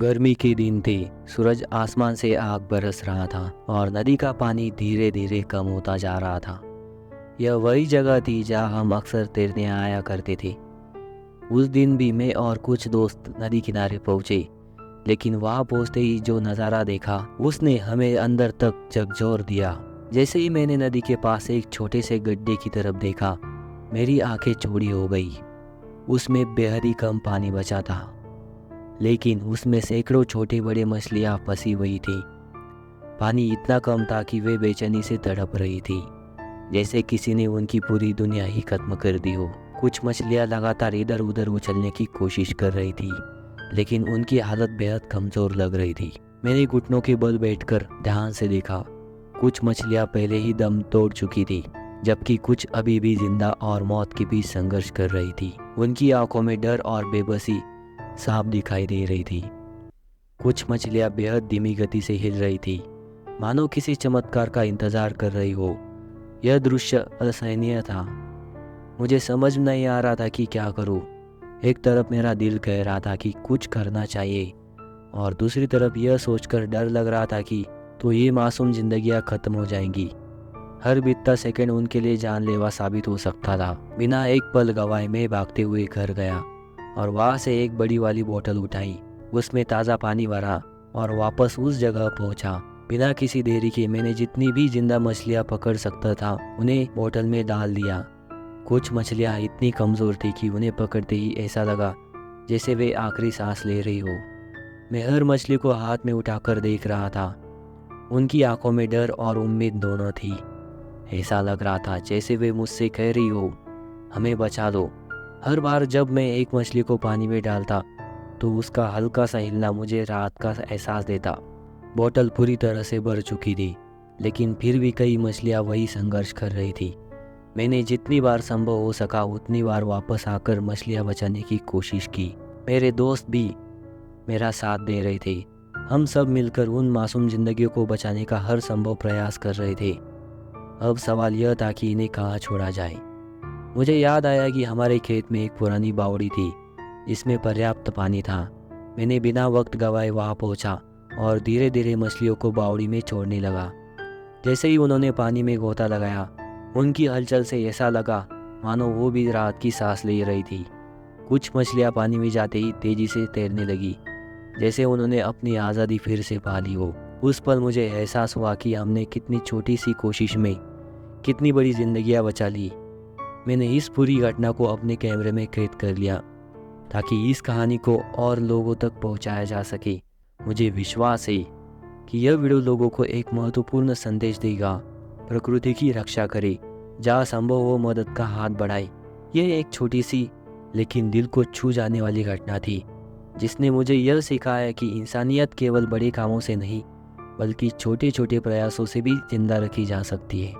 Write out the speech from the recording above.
गर्मी के दिन थे। सूरज आसमान से आग बरस रहा था और नदी का पानी धीरे धीरे कम होता जा रहा था। यह वही जगह थी जहाँ हम अक्सर तैरने आया करते थे। उस दिन भी मैं और कुछ दोस्त नदी किनारे पहुंचे, लेकिन वहां पहुंचते ही जो नज़ारा देखा उसने हमें अंदर तक झकझोर दिया। जैसे ही मैंने नदी के पास एक छोटे से गड्ढे की तरफ देखा, मेरी आंखें चौड़ी हो गई। उसमें बेहद ही कम पानी बचा था, लेकिन उसमें सैकड़ों छोटे बड़े मछलियाँ फंसी हुई थी। पानी इतना कम था कि वे बेचैनी से तड़प रही थी, जैसे किसी ने उनकी पूरी दुनिया ही खत्म कर दी हो। कुछ मछलियाँ लगातार इधर उधर उछलने की कोशिश कर रही थी, लेकिन उनकी हालत बेहद कमज़ोर लग रही थी। मैंने घुटनों के बल बैठकर ध्यान से देखा। कुछ मछलियाँ पहले ही दम तोड़ चुकी थी, जबकि कुछ अभी भी जिंदा और मौत के बीच संघर्ष कर रही थी। उनकी आंखों में डर और बेबसी साफ दिखाई दे रही थी। कुछ मछलियाँ बेहद धीमी गति से हिल रही थी, मानो किसी चमत्कार का इंतजार कर रही हो। यह दृश्य असहनीय था। मुझे समझ नहीं आ रहा था कि क्या करूं। एक तरफ मेरा दिल कह रहा था कि कुछ करना चाहिए, और दूसरी तरफ यह सोचकर डर लग रहा था कि तो ये मासूम जिंदगियां खत्म हो जाएंगी। हर बीतता सेकंड उनके लिए जानलेवा साबित हो सकता था। बिना एक पल गवाए मैं भागते हुए घर गया और वहाँ से एक बड़ी वाली बोतल उठाई, उसमें ताज़ा पानी भरा और वापस उस जगह पहुँचा। बिना किसी देरी के मैंने जितनी भी जिंदा मछलियाँ पकड़ सकता था उन्हें बोतल में डाल दिया। कुछ मछलियाँ इतनी कमज़ोर थी कि उन्हें पकड़ते ही ऐसा लगा जैसे वे आखिरी सांस ले रही हो। मैं हर मछली को हाथ में उठाकर देख रहा था। उनकी आंखों में डर और उम्मीद दोनों थी। ऐसा लग रहा था जैसे वे मुझसे कह रही हो, हमें बचा दो। हर बार जब मैं एक मछली को पानी में डालता तो उसका हल्का सा हिलना मुझे राहत का एहसास देता। बोतल पूरी तरह से भर चुकी थी, लेकिन फिर भी कई मछलियाँ वही संघर्ष कर रही थी। मैंने जितनी बार संभव हो सका उतनी बार वापस आकर मछलियाँ बचाने की कोशिश की। मेरे दोस्त भी मेरा साथ दे रहे थे। हम सब मिलकर उन मासूम जिंदगियों को बचाने का हर संभव प्रयास कर रहे थे। अब सवाल यह था कि इन्हें कहाँ छोड़ा जाए। मुझे याद आया कि हमारे खेत में एक पुरानी बावड़ी थी, जिसमें पर्याप्त पानी था। मैंने बिना वक्त गवाए वहाँ पहुँचा और धीरे धीरे मछलियों को बावड़ी में छोड़ने लगा। जैसे ही उन्होंने पानी में गोता लगाया, उनकी हलचल से ऐसा लगा मानो वो भी राहत की सांस ले रही थी। कुछ मछलियाँ पानी में जाते ही तेजी से तैरने लगी, जैसे उन्होंने अपनी आज़ादी फिर से पा ली हो। उस पल मुझे एहसास हुआ कि हमने कितनी छोटी सी कोशिश में कितनी बड़ी जिंदगियाँ बचा ली। मैंने इस पूरी घटना को अपने कैमरे में कैद कर लिया ताकि इस कहानी को और लोगों तक पहुंचाया जा सके। मुझे विश्वास है कि यह वीडियो लोगों को एक महत्वपूर्ण संदेश देगा। प्रकृति की रक्षा करे, जहाँ संभव हो मदद का हाथ बढ़ाए। यह एक छोटी सी लेकिन दिल को छू जाने वाली घटना थी, जिसने मुझे यह सिखाया कि इंसानियत केवल बड़े कामों से नहीं, बल्कि छोटे छोटे प्रयासों से भी जिंदा रखी जा सकती है।